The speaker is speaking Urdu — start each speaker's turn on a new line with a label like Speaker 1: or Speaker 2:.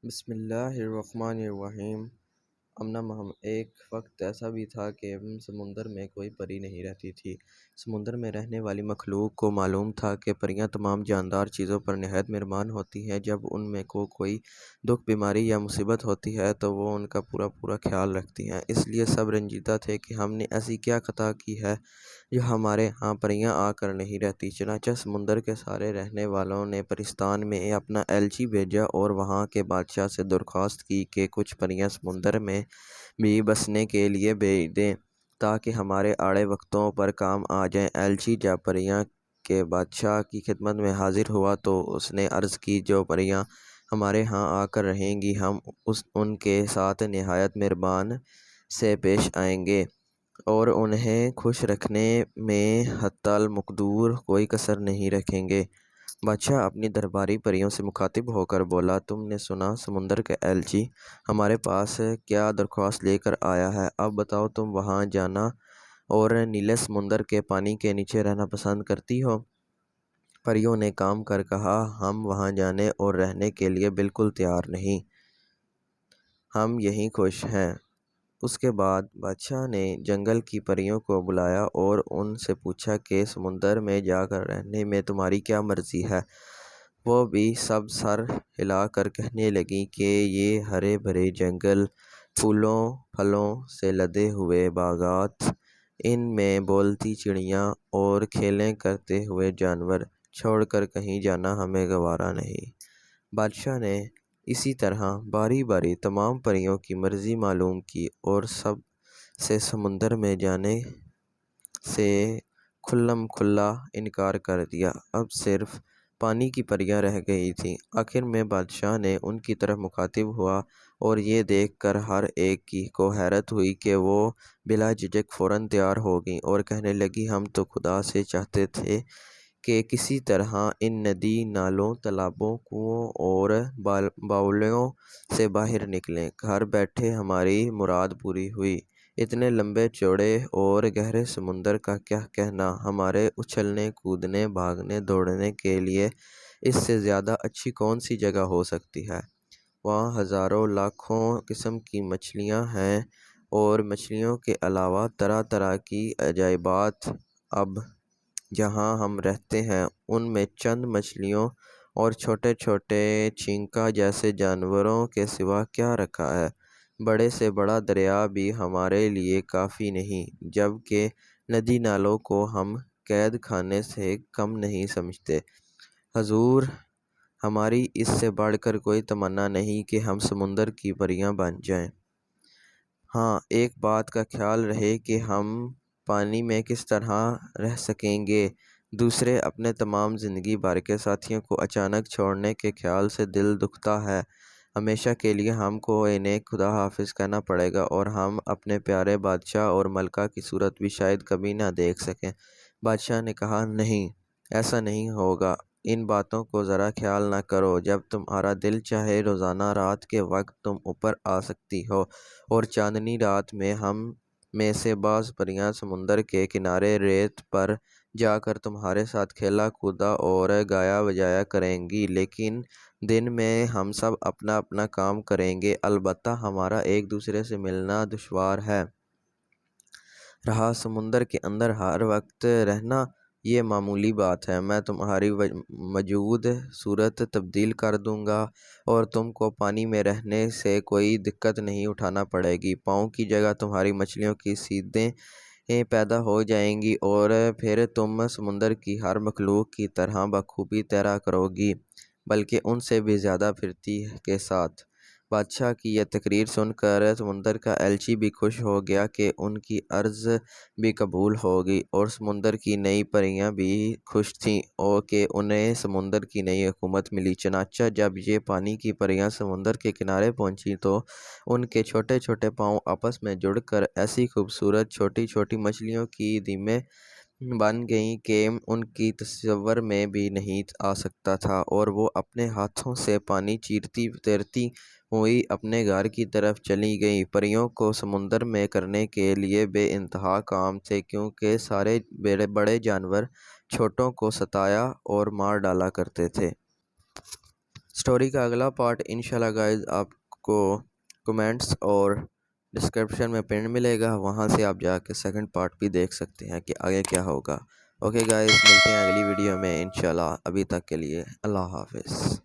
Speaker 1: بسم اللہ الرحمن الرحیم۔ امنا محمد۔ ایک وقت ایسا بھی تھا کہ سمندر میں کوئی پری نہیں رہتی تھی۔ سمندر میں رہنے والی مخلوق کو معلوم تھا کہ پریاں تمام جاندار چیزوں پر نہایت مہربان ہوتی ہیں۔ جب ان میں کوئی دکھ، بیماری یا مصیبت ہوتی ہے تو وہ ان کا پورا خیال رکھتی ہیں۔ اس لیے سب رنجیدہ تھے کہ ہم نے ایسی کیا خطا کی ہے جو ہمارے ہاں پریاں آ کر نہیں رہتی۔ چنانچہ سمندر کے سارے رہنے والوں نے پرستان میں اپنا ایلچی بھیجا اور وہاں کے بادشاہ سے درخواست کی کہ کچھ پریاں سمندر میں بھی بسنے کے لیے بھیج دیں تاکہ ہمارے آڑے وقتوں پر کام آ جائیں۔ ایلچی جب پریاں کے بادشاہ کی خدمت میں حاضر ہوا تو اس نے عرض کی، جو پریاں ہمارے ہاں آ کر رہیں گی ہم ان کے ساتھ نہایت مہربان سے پیش آئیں گے اور انہیں خوش رکھنے میں حتی المقدور کوئی کسر نہیں رکھیں گے۔ بادشاہ اپنی درباری پریوں سے مخاطب ہو کر بولا، تم نے سنا سمندر کا ایلچی ہمارے پاس کیا درخواست لے کر آیا ہے۔ اب بتاؤ، تم وہاں جانا اور نیلے سمندر کے پانی کے نیچے رہنا پسند کرتی ہو؟ پریوں نے کام کر کہا، ہم وہاں جانے اور رہنے کے لیے بالکل تیار نہیں، ہم یہیں خوش ہیں۔ اس کے بعد بادشاہ نے جنگل کی پریوں کو بلایا اور ان سے پوچھا کہ سمندر میں جا کر رہنے میں تمہاری کیا مرضی ہے؟ وہ بھی سب سر ہلا کر کہنے لگیں کہ یہ ہرے بھرے جنگل، پھولوں پھلوں سے لدے ہوئے باغات، ان میں بولتی چڑیاں اور کھیلیں کرتے ہوئے جانور چھوڑ کر کہیں جانا ہمیں گوارا نہیں۔ بادشاہ نے اسی طرح باری باری تمام پریوں کی مرضی معلوم کی اور سب سے سمندر میں جانے سے کھلم کھلا انکار کر دیا۔ اب صرف پانی کی پریاں رہ گئی تھیں۔ آخر میں بادشاہ نے ان کی طرف مخاطب ہوا اور یہ دیکھ کر ہر ایک کو حیرت ہوئی کہ وہ بلا جھجک فوراً تیار ہو گئیں اور کہنے لگیں، ہم تو خدا سے چاہتے تھے کہ کسی طرح ان ندی نالوں، تالابوں، کنوؤں اور باولیوں سے باہر نکلیں۔ گھر بیٹھے ہماری مراد پوری ہوئی۔ اتنے لمبے چوڑے اور گہرے سمندر کا کیا کہنا، ہمارے اچھلنے کودنے بھاگنے دوڑنے کے لیے اس سے زیادہ اچھی کون سی جگہ ہو سکتی ہے؟ وہاں ہزاروں لاکھوں قسم کی مچھلیاں ہیں اور مچھلیوں کے علاوہ طرح طرح کی عجائبات۔ اب جہاں ہم رہتے ہیں ان میں چند مچھلیوں اور چھوٹے چھوٹے چھینکا جیسے جانوروں کے سوا کیا رکھا ہے؟ بڑے سے بڑا دریا بھی ہمارے لیے کافی نہیں، جبکہ ندی نالوں کو ہم قید خانے سے کم نہیں سمجھتے۔ حضور، ہماری اس سے بڑھ کر کوئی تمنا نہیں کہ ہم سمندر کی پریاں بن جائیں۔ ہاں، ایک بات کا خیال رہے کہ ہم پانی میں کس طرح رہ سکیں گے۔ دوسرے، اپنے تمام زندگی بھر کے ساتھیوں کو اچانک چھوڑنے کے خیال سے دل دکھتا ہے۔ ہمیشہ کے لیے ہم کو انہیں خدا حافظ کہنا پڑے گا اور ہم اپنے پیارے بادشاہ اور ملکہ کی صورت بھی شاید کبھی نہ دیکھ سکیں۔ بادشاہ نے کہا، نہیں، ایسا نہیں ہوگا۔ ان باتوں کو ذرا خیال نہ کرو۔ جب تمہارا دل چاہے روزانہ رات کے وقت تم اوپر آ سکتی ہو اور چاندنی رات میں ہم میں سے بعض پریاں سمندر کے کنارے ریت پر جا کر تمہارے ساتھ کھیلا کودا اور گایا بجایا کریں گی، لیکن دن میں ہم سب اپنا اپنا کام کریں گے۔ البتہ ہمارا ایک دوسرے سے ملنا دشوار ہے۔ رہا سمندر کے اندر ہر وقت رہنا، یہ معمولی بات ہے۔ میں تمہاری موجود صورت تبدیل کر دوں گا اور تم کو پانی میں رہنے سے کوئی دقت نہیں اٹھانا پڑے گی۔ پاؤں کی جگہ تمہاری مچھلیوں کی سیدیں پیدا ہو جائیں گی اور پھر تم سمندر کی ہر مخلوق کی طرح بخوبی تیرا کرو گی، بلکہ ان سے بھی زیادہ پھرتی کے ساتھ۔ بادشاہ کی یہ تقریر سن کر سمندر کا ایلچی بھی خوش ہو گیا کہ ان کی عرض بھی قبول ہو گئی، اور سمندر کی نئی پریاں بھی خوش تھیں کہ انہیں سمندر کی نئی حکومت ملی۔ چنانچہ جب یہ پانی کی پریاں سمندر کے کنارے پہنچیں تو ان کے چھوٹے چھوٹے پاؤں آپس میں جڑ کر ایسی خوبصورت چھوٹی چھوٹی مچھلیوں کی دیمیں بن گئیں کہ ان کی تصور میں بھی نہیں آ سکتا تھا، اور وہ اپنے ہاتھوں سے پانی چیرتی تیرتی ہوئی اپنے گھر کی طرف چلی گئیں۔ پریوں کو سمندر میں کرنے کے لیے بے انتہا کام تھے، کیونکہ سارے بڑے جانور چھوٹوں کو ستایا اور مار ڈالا کرتے تھے۔ اسٹوری کا اگلا پارٹ انشاءاللہ گائز آپ کو کمنٹس اور ڈسکرپشن میں پن ملے گا، وہاں سے آپ جا کے سیکنڈ پارٹ بھی دیکھ سکتے ہیں کہ آگے کیا ہوگا۔ اوکے گائز، ملتے ہیں اگلی ویڈیو میں انشاءاللہ، ابھی تک کے لیے اللہ حافظ۔